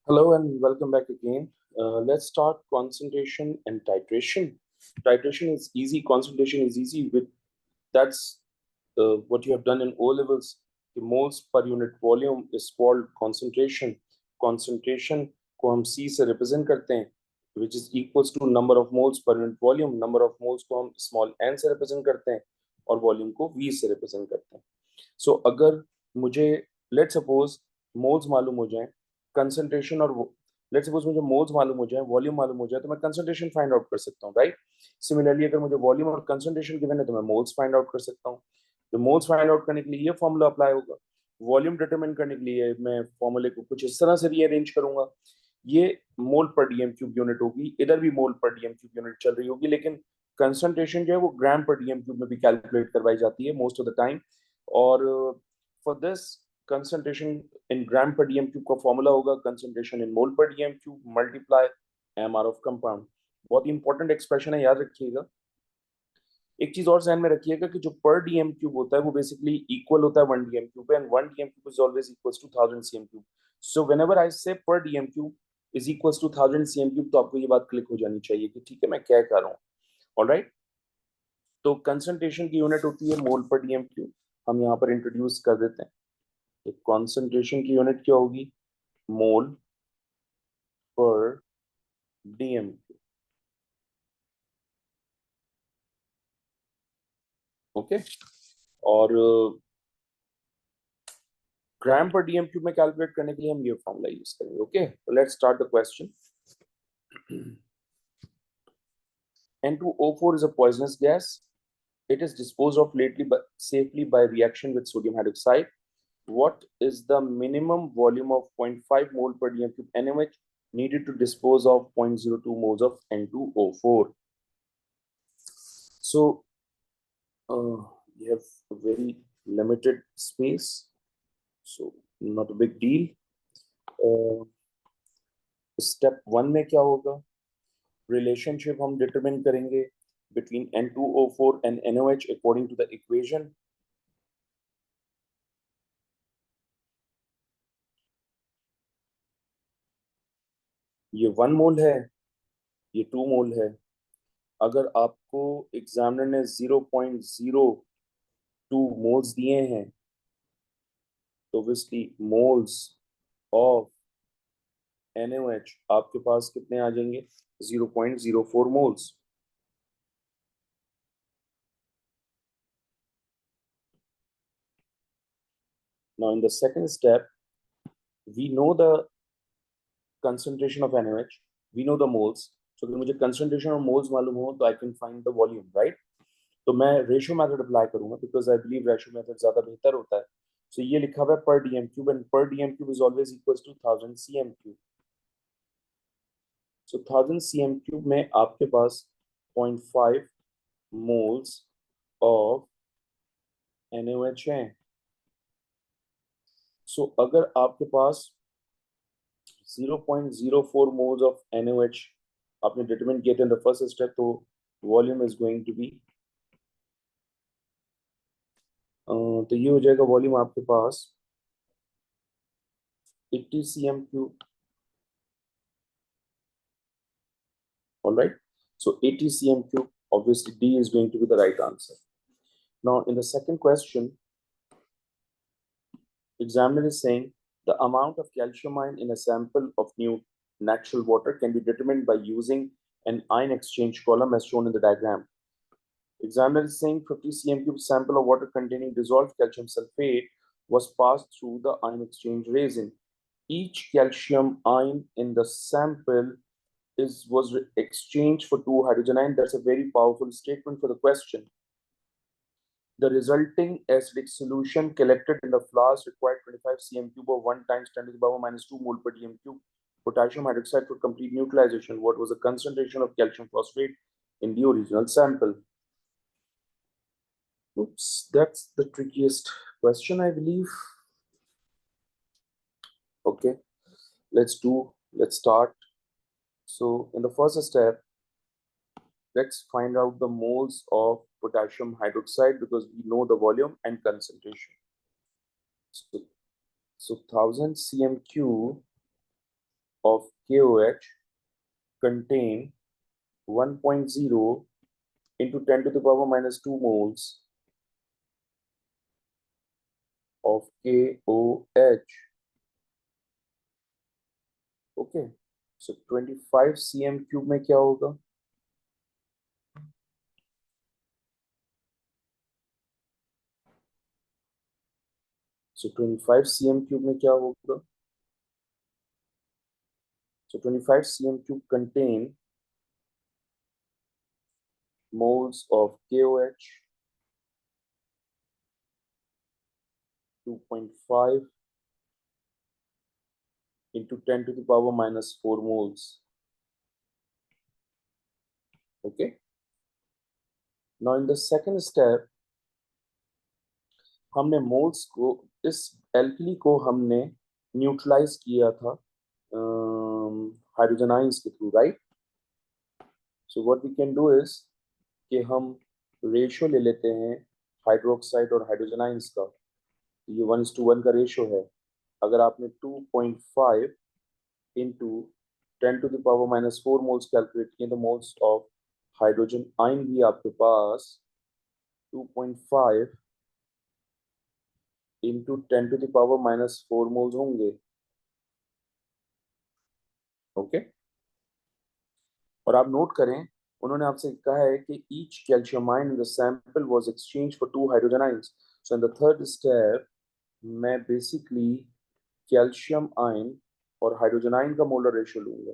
Hello and welcome back again. Let's start concentration and titration. Titration is easy, concentration is easy. With that's what you have done in O levels. The moles per unit volume is called concentration. Concentration को हम C से represent करते हैं, which is equals to number of moles per unit volume. Number of moles को हम small n से represent करते हैं और volume को V से represent करते हैं. So अगर मुझे let's suppose moles मालूम हो जाए, concentration और लेट्स सपोज मुझे मोल्स मालूम हो जाए, वॉल्यूम मालूम हो जाए, तो मैं कंसंट्रेशन फाइंड आउट कर सकता हूँ, राइट? सिमिलरली अगर मुझे वॉल्यूम और कंसंट्रेशन गिवन है तो मैं मोल्स फाइंड आउट कर सकता हूँ. तो मोल्स फाइंड आउट करने के लिए ये फॉर्मूला अप्लाई होगा. वॉल्यूम डिटरमिन करने के लिए मैं फॉर्मूले को कुछ इस तरह से रीअरेंज करूंगा. ये मोल पर डीएम क्यूब यूनिट होगी, इधर भी मोल पर डीएम क्यूब यूनिट चल रही होगी, लेकिन कंसंट्रेशन जो है वो ग्राम पर डीएम क्यूब में भी कैलकुलेट करवाई जाती है मोस्ट ऑफ द टाइम. और for this concentration in gram per dm cube का फॉर्मूला होगा concentration in mole per dm cube multiply M R of compound. बहुत ही इंपॉर्टेंट एक्सप्रेशन है, याद रखिएगा. एक चीज और ध्यान में रखिएगा कि जो पर डीएम क्यूब होता है वो बेसिकली इक्वल होता है one dm cube, and one dm cube is always equals to 1000 cm cube. So whenever I say per dm cube is equals to 1000 cm cube, तो आपको ये बात क्लिक हो जानी चाहिए कि ठीक है मैं क्या कर रहा हूँ. ऑलराइट. तो कंसंट्रेशन की यूनिट होती है मोल पर डीएम क्यूब. हम यहाँ पर इंट्रोड्यूस कर देते हैं. एक कॉन्सेंट्रेशन की यूनिट क्या होगी? मोल पर डीएम क्यूब. ओके. और ग्राम पर डीएम क्यूब में कैलकुलेट करने के लिए हम ये फॉर्मूला यूज करेंगे. Okay, let's start the question. N2O4 is a poisonous gas. It is disposed of safely by reaction with sodium hydroxide. What is the minimum volume of 0.5 mole per dm cube NaOH needed to dispose of 0.02 moles of N2O4? So you have a very limited space, so not a big deal. Step 1 में क्या होगा? Relationship हम determine करेंगे between N2O4 and NaOH according to the equation. ये 1 मोल है, ये 2 मोल है. अगर आपको एग्जामिनर ने 0.02 मोल्स दिए हैं तो ऑब्वियसली मोल्स ऑफ NaOH आपके पास कितने आ जाएंगे? 0.04 moles. Now in the second step, we know the concentration of NaOH, we know the moles. So अगर मुझे concentration और moles मालूम हो तो I can find the volume, right? तो मैं रेशियो मेथड अप्लाई करूंगा because I believe ratio method ज्यादा बेहतर होता है. सो ये लिखा हुआ है per dm cube, and per dm cube is always equals to 1000 cm cube. So 1000 cm cube में आपके पास 0.5 मोल्स ऑफ NaOH है. सो अगर आपके पास 0.04 मोल्स ऑफ NaOH आपने डिटरमिन किया था इन द फर्स्ट स्टेप, तो volume is going to be, तो ये हो जाएगा वॉल्यूम आपके पास 80 cm cube. All right. So 80 cm cube, obviously D is going to be the right answer. Now in the second question, examiner is saying the amount of calcium ion in a sample of new natural water can be determined by using an ion exchange column as shown in the diagram. Examiner is saying 50 cm cube sample of water containing dissolved calcium sulfate was passed through the ion exchange resin. Each calcium ion in the sample was exchanged for 2 hydrogen ions. That's a very powerful statement for the question. The resulting acidic solution collected in the flask required 25 cm cube or 1 times 10 to the power minus 2 mole per dm cube potassium hydroxide for complete neutralization. What was the concentration of calcium phosphate in the original sample? Oops, that's the trickiest question, I believe. Okay, let's start. So in the first step, let's find out the moles of potassium hydroxide because we know the volume and concentration. So 1000 cm cube of KOH contain 1.0 into 10 to the power minus 2 moles of KOH. Okay, so 25 cm cube में क्या होगा? So 25 cm cube में क्या होगा? So 25 cm cube contain moles of KOH 2.5 into 10 to the power minus 4 moles. Okay. Now in the second step, हमने moles को, इस alkali को हमने न्यूट्रलाइज किया था हाइड्रोजन आयंस के through, right? So what we can do is कि हम रेशियो ले लेते हैं हाइड्रोक्साइड और हाइड्रोजन आयंस का। ये 1:1 का रेशियो है। अगर आपने 2.5 into 10 to the power minus 4 moles calculate किए तो मोल्स ऑफ हाइड्रोजन आयन भी आपके पास 2.5 into 10 to the power minus 4 moles होंगे। ओके, और आप नोट करें, उन्होंने आपसे कहा है कि each calcium ion in the sample was exchange for 2 hydrogen ions. So in the third step मैं बेसिकली कैल्शियम आयन और हाइड्रोजन आयन का मोलर रेशियो लूंगा।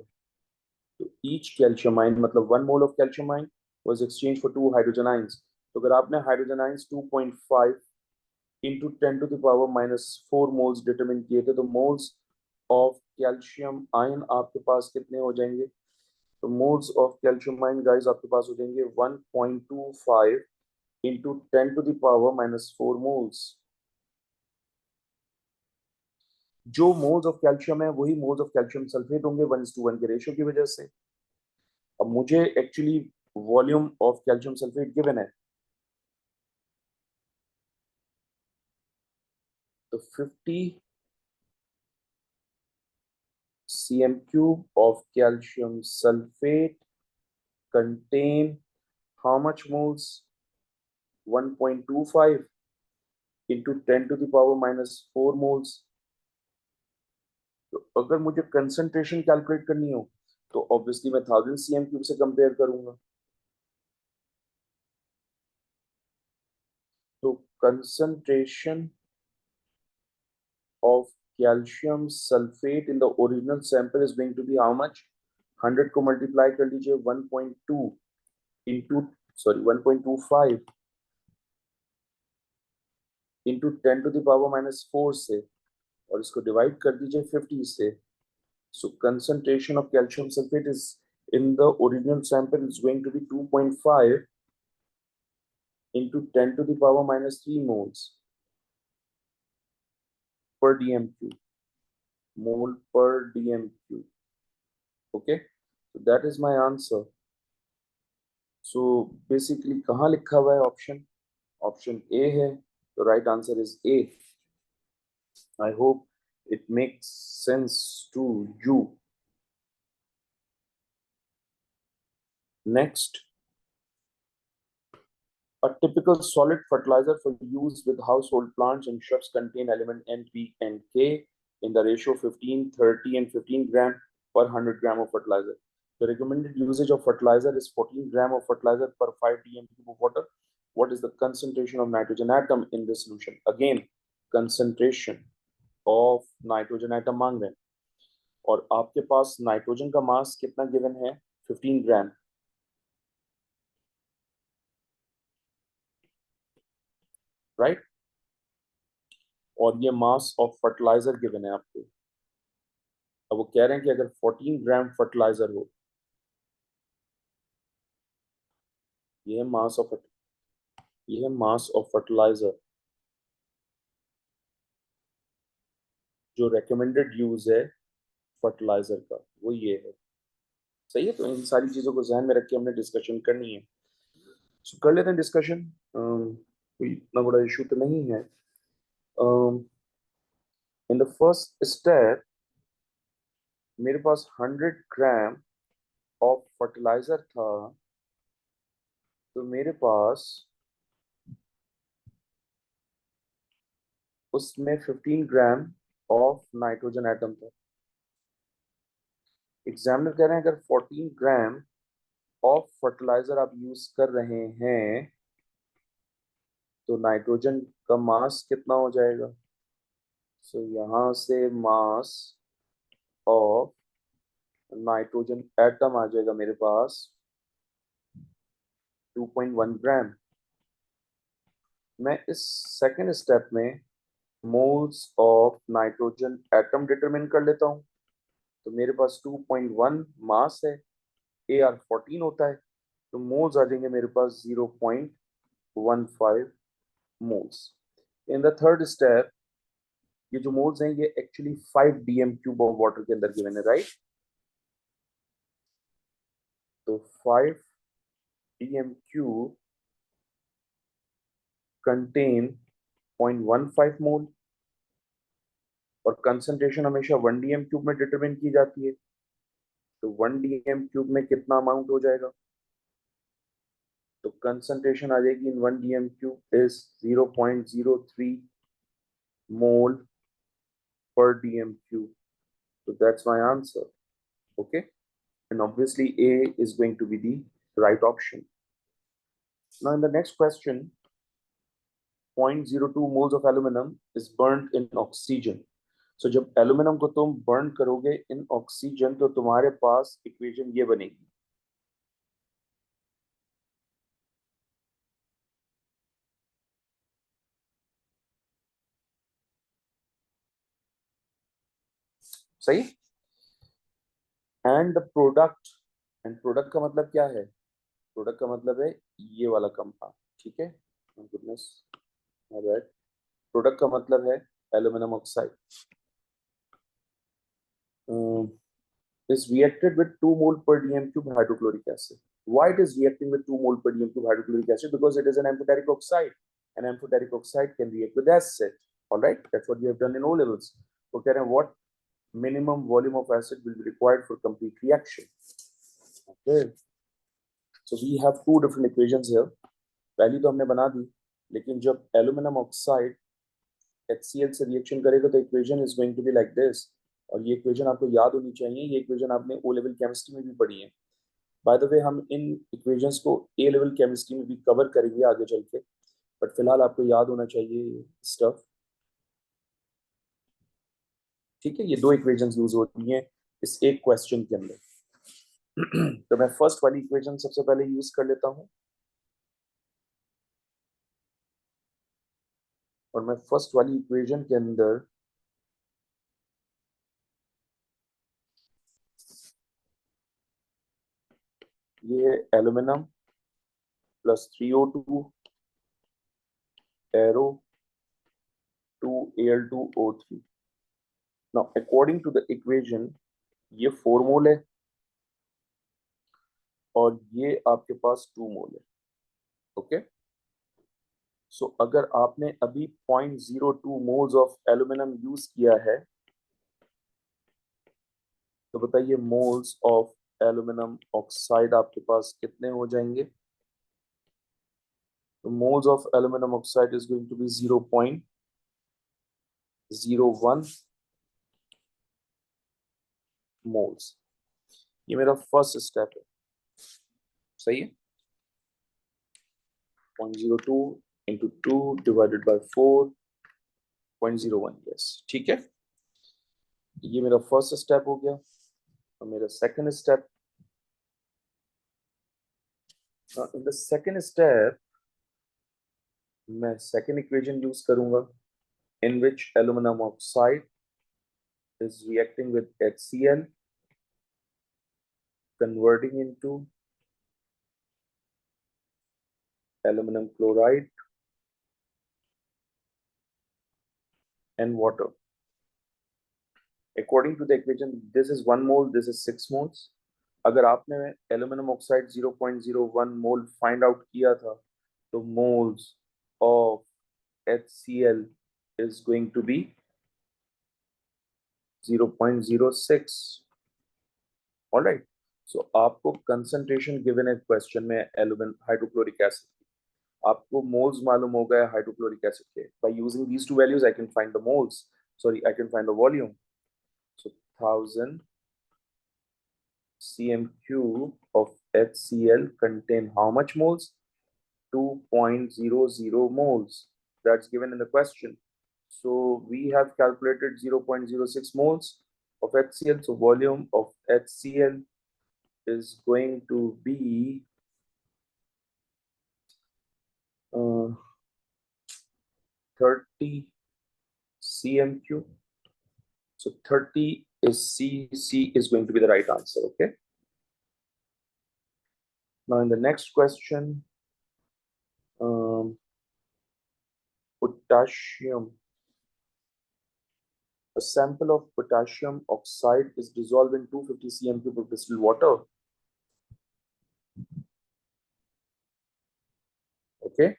तो ईच कैल्शियम आयन मतलब 1 mole of calcium ion was exchange for 2 hydrogen ions. तो अगर आपने hydrogen ions 2.5 into 10 to the power minus 4 moles determine किए थे, तो मोल्स ऑफ कैल्शियम आयन आपके पास कितने हो जाएंगे? तो moles of calcium ion guys आपके पास हो जाएंगे 1.25 into 10 to the power minus 4 moles। जो मोल्स ऑफ कैल्शियम है वही मोल्स ऑफ कैल्शियम सल्फेट होंगे 1:1 के रेशियो की वजह से। अब मुझे actually volume of calcium sulphate given है, तो 50 cm cube of calcium sulfate contain how much moles? 1.25 into 10 to the power minus 4 moles। तो अगर मुझे कंसंट्रेशन कैलकुलेट करनी हो तो ऑब्वियसली मैं 1000 cm क्यूब से कंपेयर करूंगा। तो concentration of calcium sulphate in the original sample is going to be how much? 100 को मल्टीप्लाई कर लीजिए 1.2 into, sorry 1.25 into 10 to the power minus 4 से, और इसको डिवाइड कर दीजिए 50 से। So concentration of calcium sulfate is in the original sample is going to be 2.5 into 10 to the power minus 3 moles per dm3, mole per dm3। Okay, so that is my answer। So basically कहाँ लिखा हुआ है option? Option A है, तो right answer is a. I hope it makes sense to you। Next, a typical solid fertilizer for use with household plants and shrubs contain element N, P, and K in the ratio 15, 30, and 15 gram per 100 gram of fertilizer. The recommended usage of fertilizer is 14 gram of fertilizer per 5 dm cube of water. What is the concentration of nitrogen atom in this solution? Again, concentration of nitrogen atom मांग रहे हैं, और आपके पास nitrogen का मास कितना given है? 15 ग्राम, right? और ये मास ऑफ फर्टिलाइजर गिवन है आपको। अब वो कह रहे हैं कि अगर 14 ग्राम फर्टिलाइजर हो, ये है मास ऑफ फर्टिलाइजर जो रेकमेंडेड यूज है फर्टिलाइजर का, वो ये है। सही है, तो इन सारी चीजों को ध्यान में रख के हमने डिस्कशन करनी है। सो कर लेते हैं डिस्कशन। कोई इतना बड़ा इशू तो नहीं है। इन द फर्स्ट स्टेप मेरे पास 100 ग्राम ऑफ फर्टिलाइजर था, तो मेरे पास उसमें 15 ग्राम ऑफ नाइट्रोजन एटम था। एग्जामिनर कह रहे हैं अगर 14 ग्राम ऑफ फर्टिलाइजर आप यूज कर रहे हैं तो नाइट्रोजन का मास कितना हो जाएगा। सो यहां से मास ऑफ नाइट्रोजन एटम आ जाएगा मेरे पास 2.1 ग्राम। मैं इस सेकेंड स्टेप में moles of nitrogen atom determine कर लेता हूँ। तो मेरे पास 2.1 मास है, AR14 होता है, तो मोल्स आ जाएंगे मेरे पास 0.15 moles. In the third step ये जो मोल्स हैं ये actually 5 DM cube of water के अंदर गिवन है, राइट। तो 5 डीएम क्यूब कंटेन 0.15 मोल और कंसंट्रेशन हमेशा 1 डीएम क्यूब में डिटरमिन की जाती है। तो 1 डीएम क्यूब में कितना अमाउंट हो जाएगा। तो कंसंट्रेशन आ जाएगी इन 1 DM cube is 0.03 mole per dm cube. So that's my answer. Okay. And obviously A is going to be the right option. Now in the next question, 0.02 moles of aluminum is burnt in oxygen. So जब aluminium को तुम burn करोगे इन oxygen तो तुम्हारे पास equation ये बनेगी। सही। And product, and product का मतलब क्या है। प्रोडक्ट का मतलब है ये वाला कंपाउंड, ठीक है। गुडनेस, प्रोडक्ट का मतलब है aluminium oxide is reacted with 2 mole per dm cube hydrochloric acid. Why it is reacting with 2 mole per dm cube hydrochloric acid? Because it is an amphoteric oxide. An amphoteric oxide can react with acid. All right, that's what you have done in O levels. Okay, and what minimum volume of acid will be required for complete reaction? Okay, so we have two different equations here. पहली तो हमने बना दी, लेकिन जब aluminium oxide HCl से reaction करेगा तो equation is going to be like this. और ये इक्वेशन आपको याद होनी चाहिए, ये इक्वेशन आपने ओ लेवल केमिस्ट्री में भी पढ़ी है। बाय द वे हम इन इक्वेशंस को ए लेवल केमिस्ट्री में भी कवर करेंगे आगे चल के, बट फिलहाल आपको याद होना चाहिए स्टफ। ठीक है, ये दो इक्वेशंस यूज होती हैं इस एक क्वेश्चन के अंदर। तो मैं फर्स्ट वाली इक्वेशन सबसे पहले यूज कर लेता हूं, और मैं फर्स्ट वाली इक्वेशन के अंदर ये aluminium plus 3O2 arrow 2Al2O3। Now according to the equation ये 4 मोल है और ये आपके पास 2 मोल है। ओके, सो अगर आपने अभी 0.02 मोल्स ऑफ एल्यूमिनियम यूज किया है तो बताइए मोल्स ऑफ एल्यूमिनियम ऑक्साइड आपके पास कितने हो जाएंगे। तो moles of aluminium oxide is going to be 0.01 moles. ये मेरा फर्स्ट स्टेप है, सही है। 0.02 इंटू 2 डिवाइडेड बाई 4.01, यस ठीक है। ये मेरा फर्स्ट स्टेप हो गया। और मेरा second step, in the second step मैं सेकंड इक्वेशन यूज करूंगा in which aluminum oxide is reacting with HCl, converting into aluminum chloride and water. According to the equation, this is 1 mole, this is 6 moles. अगर आपने aluminium oxide 0.01 mole find out किया था तो moles of HCl is going to be 0.06 alright, so आपको concentration given है question में एल्यूमिन hydrochloric acid, आपको मोल्स मालूम हो गया हाइड्रोक्लोरिक एसिड के, by using these two values I can find the moles, sorry I can find the volume. So 1000 cm cube of HCl contain how much moles? 2.00 moles. That's given in the question. So we have calculated 0.06 moles of HCl. So volume of HCl is going to be 30 cm cube. So 30 is C is going to be the right answer. Okay. Now in the next question, potassium. A sample of potassium oxide is dissolved in 250 cm cube of distilled water. Okay,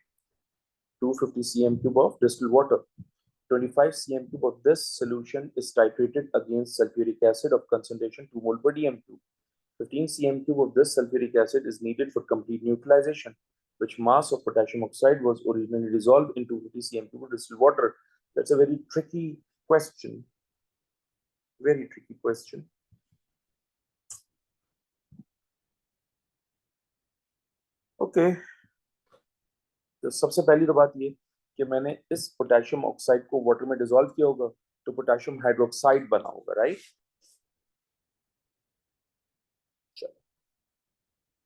250 cm cube of distilled water. 25 cm cube of this solution is titrated against sulfuric acid of concentration 2 mol per dm cube. 15 cm cube of this sulfuric acid is needed for complete neutralization. Which mass of potassium oxide was originally dissolved in 250 cm cube of distilled water? That's a very tricky question. Very tricky question. Okay. तो सबसे पहली तो बात ये कि मैंने इस potassium oxide को वाटर में डिसॉल्व किया होगा तो पोटेशियम हाइड्रोक्साइड बना होगा, right.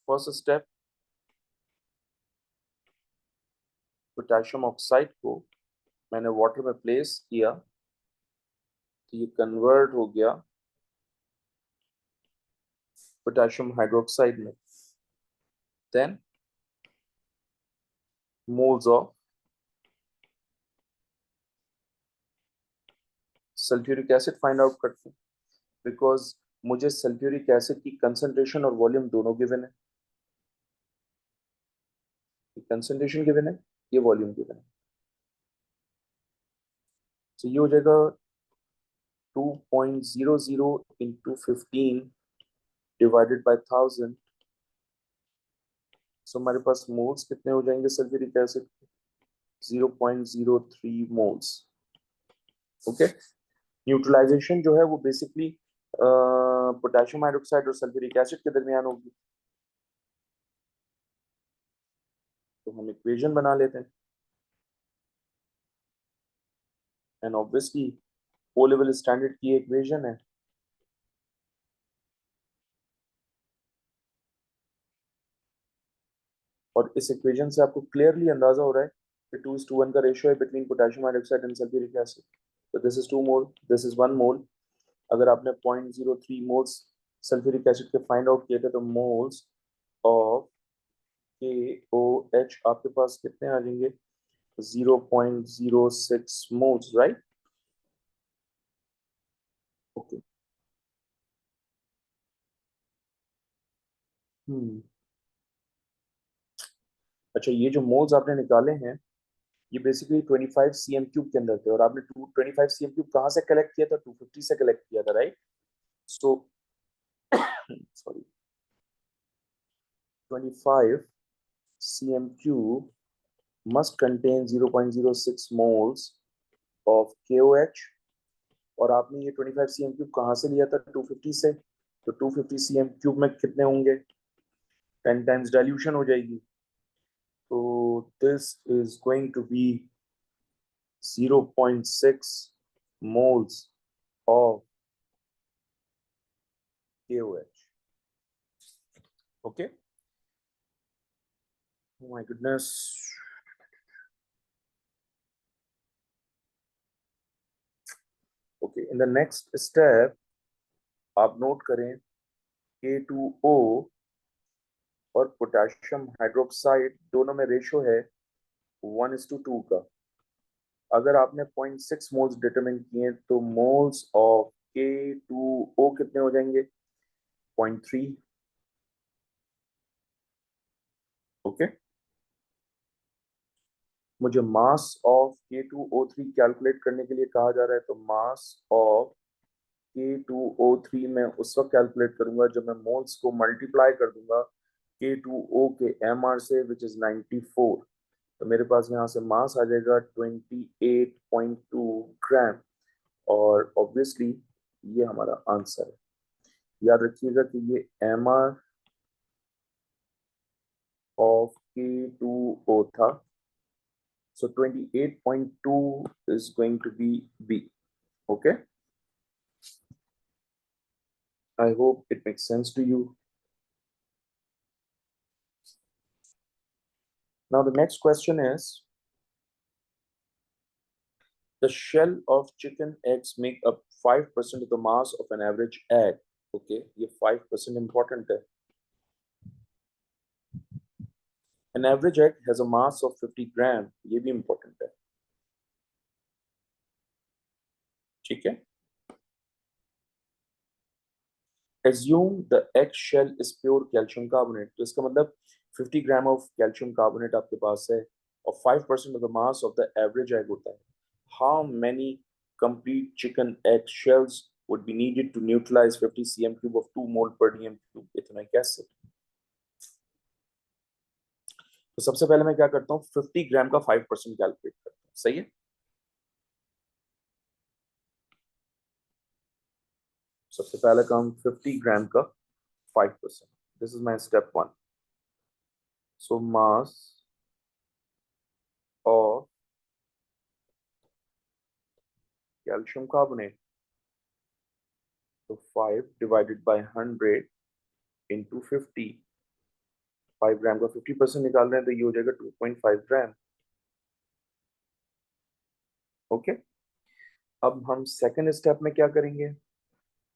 First step, potassium oxide को मैंने वाटर में प्लेस किया तो ये कन्वर्ट हो गया पोटेशियम हाइड्रोक्साइड में. Then moles of sulphuric acid find out करते हैं, बिकॉज मुझे सल्फ्यूरिक एसिड की कंसंट्रेशन और वॉल्यूम दोनों गिवन है. कंसंट्रेशन गिवन है, ये वॉल्यूम गिवन है. तो ये हो जाएगा 2.00 into 15 divided by 1000. सो हमारे पास मोल्स कितने हो जाएंगे sulphuric acid? 0.03 moles. Okay, neutralization जो है वो बेसिकली पोटेशियम हाइड्रोक्साइड और सल्फ्यूरिक एसिड के दरमियान होगी. तो हम इक्वेशन बना लेते हैं, and obviously O level standard की इक्वेशन है. और इस इक्वेशन से आपको क्लियरली अंदाजा हो रहा है कि 2:1 का रेशियो है between potassium hydroxide and sulphuric acid. तो this is 2 mole, this is 1 mole. अगर आपने 0.03 मोल्स सल्फ्यूरिक एसिड के फाइंड आउट किए थे तो मोल्स ऑफ KOH आपके पास कितने आ जाएंगे? 0.06 मोल्स, राइट. ओके. अच्छा, ये जो मोल्स आपने निकाले हैं ये बेसिकली 25 cm क्यूब के अंदर थे, और आपने 25 cm क्यूब कहाँ से कलेक्ट किया था? 250 से कलेक्ट किया था, right. So sorry, 25 cm cube must contain 0.06 moles of KOH. और आपने ये 25 cm क्यूब कहाँ से लिया था? 250 से. तो 250 cm क्यूब में कितने होंगे? 10 टाइम्स डाइल्यूशन हो जाएगी. तो this is going to be 0.6 moles of KOH. Okay. Oh my goodness. Okay. In the next step, आप नोट करें K2O और पोटेशियम हाइड्रोक्साइड दोनों में रेशो है 1:2 का. अगर आपने 0.6 मोल्स डिटरमिन किए तो मोल्स ऑफ K2O कितने हो जाएंगे? 0.3. ओके. मुझे मास ऑफ K2O3 कैलकुलेट करने के लिए कहा जा रहा है, तो मास ऑफ K2O3 मैं उस वक्त कैलकुलेट करूंगा जब मैं मोल्स को मल्टीप्लाई कर दूंगा K2O के MR से, विच इज 94। तो मेरे पास यहाँ से मास आ जाएगा 28.2 ग्राम, और ऑब्वियसली ये हमारा आंसर है। याद रखिएगा कि ये MR ऑफ K2O था, so 28.2 is going to be B. Okay, I hope it makes sense to you. Now the next question is, the shell of chicken eggs make up 5% of the mass of an average egg. Okay, ये 5% important है. An average egg has a mass of 50 gram. ये भी important है. ठीक है. Assume the egg shell is pure calcium carbonate. तो इसका मतलब 50 ग्राम of calcium carbonate आपके पास है और 5% of the mass of the average egg होता है. How many complete chicken egg shells would be needed to neutralize 50 cm cube of 2 mole per dm cube ethanoic acid? तो सबसे पहले मैं क्या करता हूँ, 50 ग्राम का 5% कैलकुलेट करता हूँ. सही है. सबसे पहले काम 50 ग्राम का 5%. This is my step 1. So mass of calcium carbonate, तो 5 डिवाइडेड बाय 100 इंटू 50. 5 ग्राम का 50% निकाल रहे हैं तो ये हो जाएगा 2.5 ग्राम. ओके. अब हम सेकंड स्टेप में क्या करेंगे,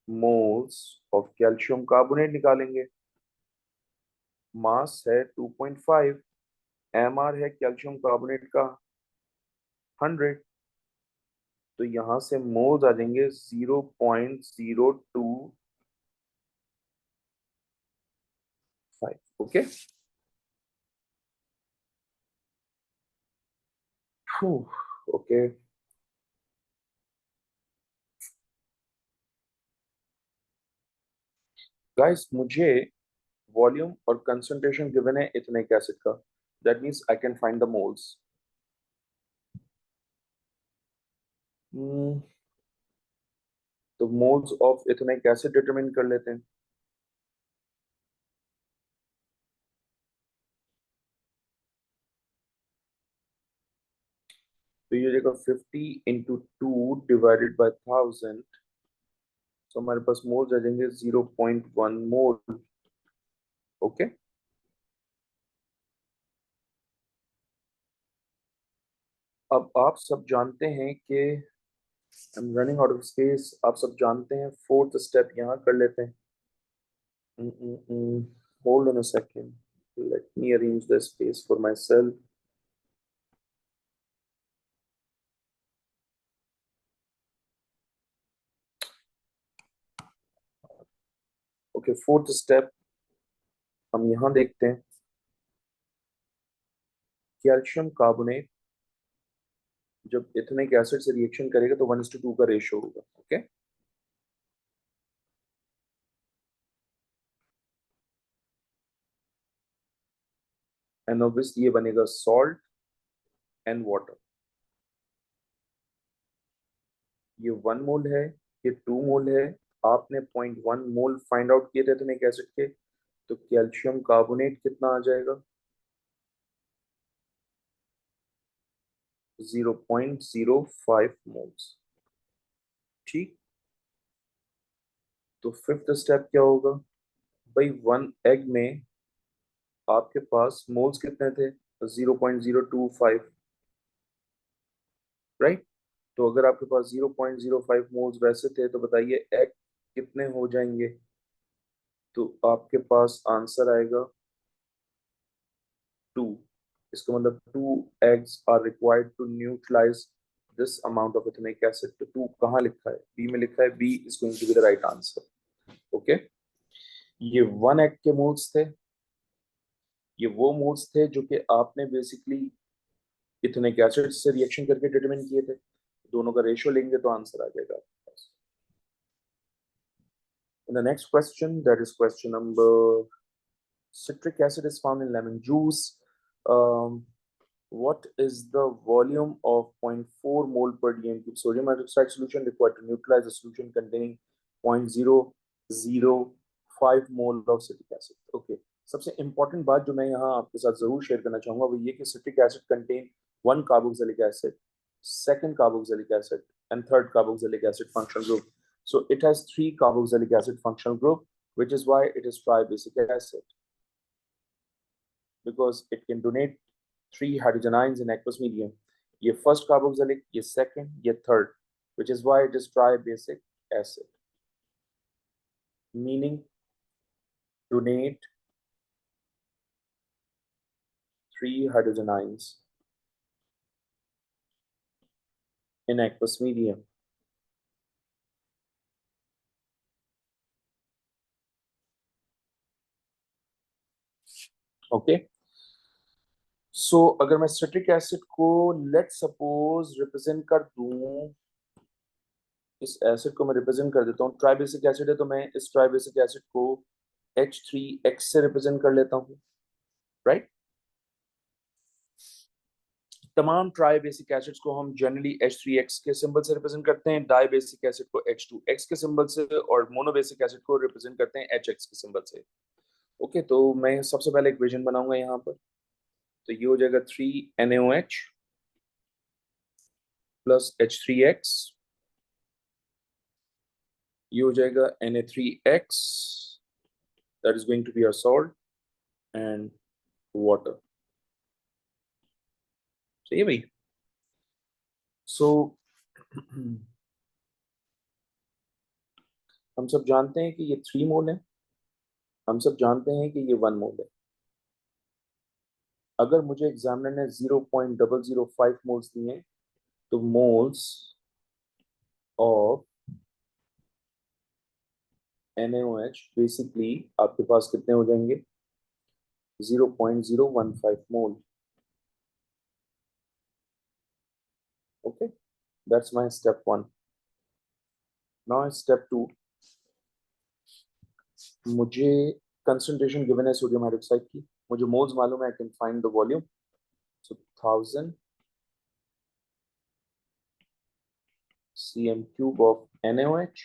मोल्स ऑफ कैल्शियम कार्बोनेट निकालेंगे. मास है 2.5, एमआर है कैल्शियम कार्बोनेट का 100, तो यहां से मोल्स आ जाएंगे 0.025. ओके. ओके. गाइस, मुझे वॉल्यूम और कंसंट्रेशन गिवन है इथेनिक एसिड का. That means I can find the moles. तो moles of ethanoic acid determine कर लेते हैं. तो ये जगह 50 इंटू 2 डिवाइडेड बाय 1000, तो हमारे पास मोल्स आ जाएंगे 0.1 मोल. ओके. अब आप सब जानते हैं कि I am running out of space. आप सब जानते हैं फोर्थ स्टेप यहाँ कर लेते हैं. Hold on a second, let me arrange the space for my self. Okay, fourth step हम यहाँ देखते हैं. कैल्शियम कार्बोनेट जब इथेनिक एसिड से रिएक्शन करेगा तो 1:2 का रेशियो होगा. ओके. एंड ऑब्वियसली ये बनेगा सॉल्ट एंड वाटर. ये 1 मोल है, ये 2 मोल है. आपने 0.1 मोल फाइंड आउट किए थे इथेनिक एसिड के, तो कैल्शियम कार्बोनेट कितना आ जाएगा, 0.05 मोल्स. ठीक. तो फिफ्थ स्टेप क्या होगा भाई, 1 एग में आपके पास मोल्स कितने थे, 0.025. राइट. तो अगर आपके पास 0.05 मोल्स वैसे थे तो बताइए एग कितने हो जाएंगे. तो आपके पास आंसर आएगा 2. इसका मतलब 2 eggs are required to neutralize this amount of ethanoic acid. तो 2 कहाँ लिखा है, बी में लिखा है. B is going to be the right answer. Okay. ये 1 egg के मोल्स थे. ये वो मोल्स थे जो कि आपने बेसिकली इथेनिक एसिड से रिएक्शन करके डिटरमिन किए थे. दोनों का रेशियो लेंगे तो आंसर आ जाएगा आपके पास. In the next question, that is question number, citric acid is found in lemon juice. What is the volume of 0.4 mole per dm cube sodium hydroxide solution required to neutralize a solution containing 0.005 mole of citric acid? Okay, सबसे important बात जो मैं यहाँ आपके साथ जरूर share करना चाहूंगा वो ये कि citric acid contain one carboxylic acid, second carboxylic acid, and third carboxylic acid functional group. So it has three carboxylic acid functional group, which is why it is tribasic acid, because it can donate three hydrogen ions in aqueous medium. ये first carboxylic, ये second, ये third, which is why it is tribasic acid, meaning donate three hydrogen ions in aqueous medium. Okay. So अगर मैं citric acid को let's suppose represent कर दूं, इस acid को मैं रिप्रेजेंट कर देता हूँ, ट्राइबेसिक एसिड है तो मैं इस ट्राइबेसिक एसिड को H3X से रिप्रेजेंट कर लेता हूँ, राइट? तमाम ट्राई बेसिक एसिड्स को हम जनरली H3X के सिंबल से रिप्रेजेंट करते हैं, डाई बेसिक एसिड को H2X के सिंबल से, और मोनो बेसिक एसिड को रिप्रेजेंट करते हैं HX के सिंबल से. ओके, तो मैं सबसे पहले इक्वेशन बनाऊंगा यहाँ पर, तो ये हो जाएगा 3NaOH प्लस H3X, ये हो जाएगा Na3X, that is going to be our salt and water. सही है भाई? सो हम सब जानते हैं कि ये 3 मोल है, हम सब जानते हैं कि ये 1 मोल है. अगर मुझे एग्जामिनर ने 0.005 मोल्स दिए तो मोल्स ऑफ NaOH बेसिकली आपके पास कितने हो जाएंगे? 0.015 mole. Okay, that's my step 1. Now step 2, मुझे कंसंट्रेशन गिवन है सोडियम हाइड्रोक्साइड की, मुझे मोल्स मालूम है, I can find the volume. So 1000 cm cube of NaOH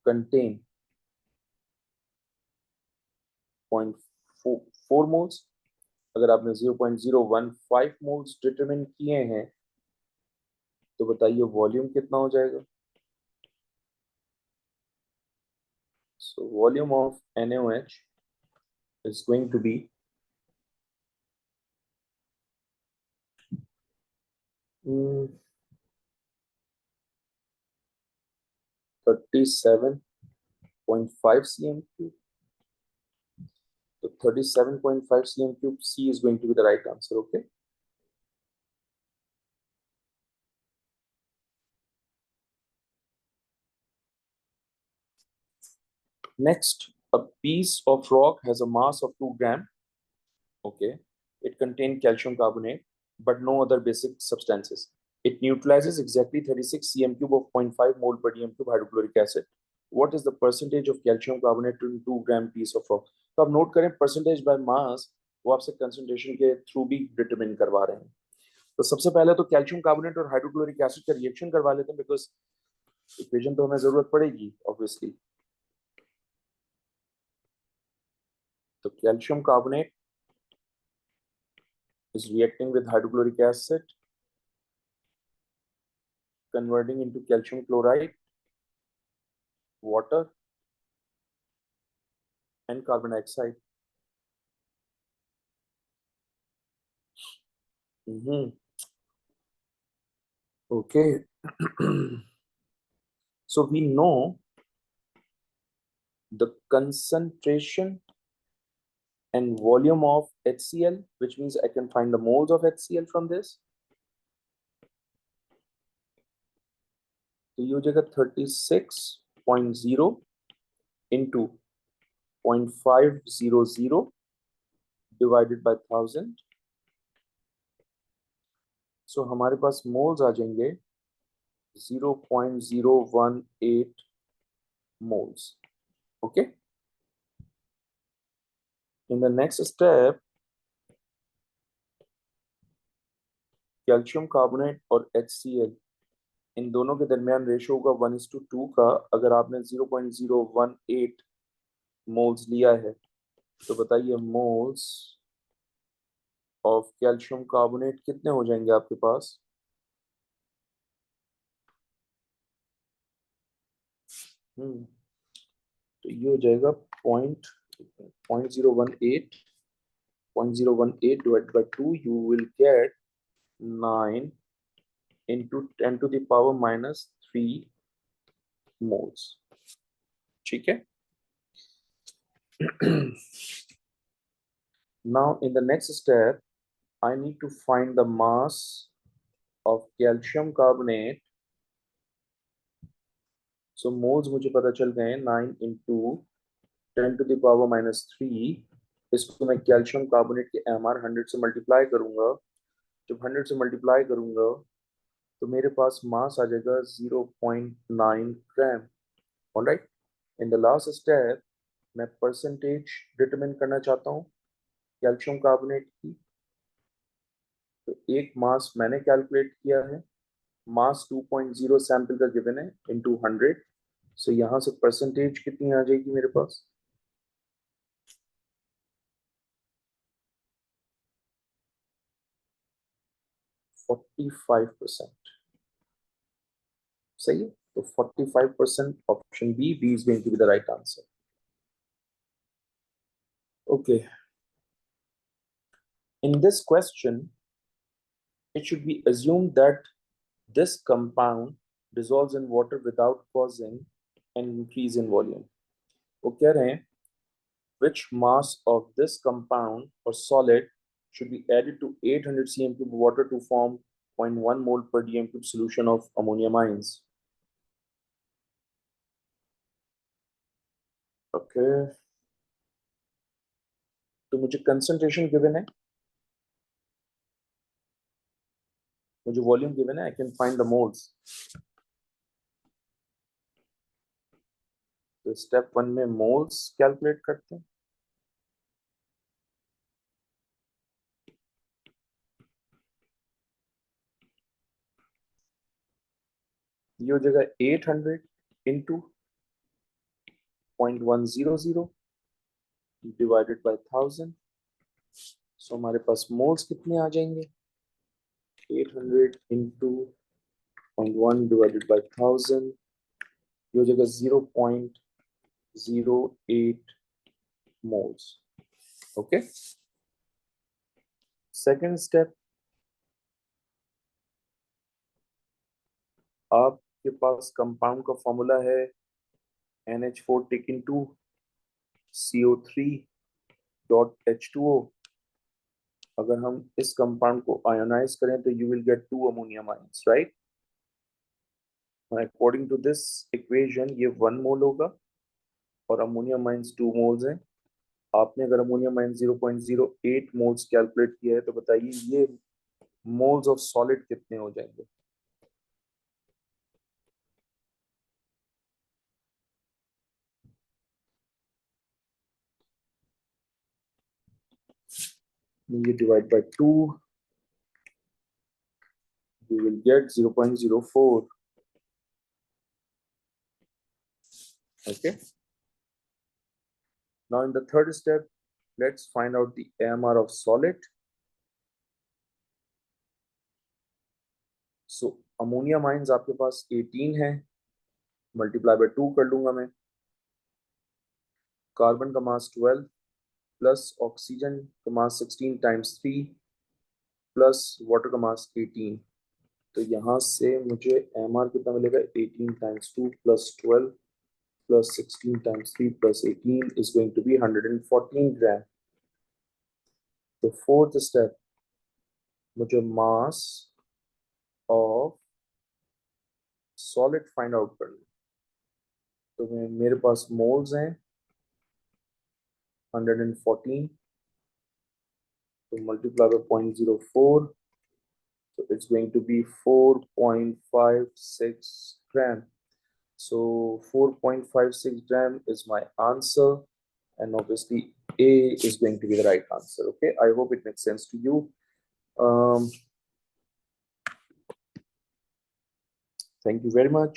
contain 0.4 moles. अगर आपने 0.015 मोल्स डिटरमिन किए हैं तो बताइए वॉल्यूम कितना हो जाएगा? So volume of NaOH is going to be 37.5 cm cube. So 37.5 cm cube, C is going to be the right answer. Okay. Next, a piece of rock has a mass of 2 gram. Okay. It contains calcium carbonate, but no other basic substances. It neutralizes exactly 36 cm cube of 0.5 mole per dm cube hydrochloric acid. What is the percentage of calcium carbonate in 2 gram piece of rock? तो आप note करें percentage by mass वो आपसे concentration के through भी determine करवा रहे हैं. तो सबसे पहले तो कैल्शियम कार्बोनेट और हाइड्रोक्लोरिक एसिड का रिएक्शन करवा लेते हैं, बिकॉज इक्वेशन तो हमें जरूरत पड़ेगी ऑब्वियसली. तो calcium carbonate is reacting with hydrochloric acid, converting into calcium chloride, water, and carbon dioxide. Okay. So we know the concentration and volume of HCl, which means I can find the moles of HCl from this. तो ये हो जाएगा 36.0 into 0.500 divided by 1000. So हमारे पास moles आ जाएंगे 0.018 moles. Okay. In the next step, calcium carbonate और HCl इन दोनों के दरमियान रेशो होगा 1:2 का। अगर आपने 0.018 मोल्स लिया है तो बताइए मोल्स ऑफ कैल्शियम कार्बोनेट कितने हो जाएंगे आपके पास? तो ये हो जाएगा point 0.018 divided by 2, you will get 9 into 10 to the power minus 3 moles. ठीक है. Now in the next step I need to find the mass of calcium carbonate. So moles मुझे पता चल गए हैं 9 into 10 to the power minus 3. इसको मैं calcium carbonate के MR 100 से मल्टीप्लाई करूंगा. जब 100 से मल्टीप्लाई करूंगा तो मेरे पास मास आ जाएगा 0.9 gram. Alright. In the last step मैं परसेंटेज डिटरमिन करना चाहता हूँ कैल्शियम कार्बोनेट की. तो एक मास मैंने कैलकुलेट किया है. मास 2.0 सैंपल का गिवन है इनटू 100. सो यहाँ से परसेंटेज कितनी आ जाएगी मेरे पास? 45%. सही है. तो 45% option B is going to be the right answer. Okay. In this question, it should be assumed that this compound dissolves in water without causing an increase in volume. वो कह रहे हैं which mass of this compound or solid should be added to 800 cm cube water to form 0.1 mole per dm cube solution of ammonium ions. Okay. तो मुझे concentration given है, मुझे volume given है. I can find the moles. तो step 1 में moles calculate करते हैं. ये हो जाएगा 800 इंटू 0.100 डिवाइडेड बाय 1000. सो हमारे पास मोल्स कितने आ जाएंगे? 800 इंटू 0.1 डिवाइडेड बाय 1000. ये हो जाएगा 0.08 moles. ओके. सेकेंड स्टेप, आपके पास कंपाउंड का फॉर्मूला है NH4 taken 2 CO3 dot H2O. अगर हम इस कंपाउंड को आयोनाइज करें तो you will get 2 ammonium ions. Right. According to this equation ये 1 मोल होगा और अमोनियम आयंस 2 मोल्स हैं. आपने अगर अमोनियम आयंस 0.08 मोल्स कैलकुलेट किया है तो बताइए ये मोल्स ऑफ सॉलिड कितने हो जाएंगे? ये divide by 2, you will get 0.04. Okay. Now in the third step, let's find out the AMR of solid. So ammonium ions आपके पास 18 है, मल्टीप्लाई बाय 2 कर लूंगा मैं. कार्बन का मास 12 प्लस ऑक्सीजन का मास 16 टाइम्स 3 प्लस वाटर का मास 18. तो यहाँ से मुझे एमआर कितना मिलेगा? 18 times 2 plus 12 plus 16 times 3 plus 18 is going to be 114 gram. The fourth step, मुझे mass of solid find out करना. तो मेरे पास moles हैं 114, तो multiply by 0.04, so it's going to be 4.56 gram. So 4.56 gram is my answer, and obviously A is going to be the right answer. Okay, I hope it makes sense to you. Thank you very much.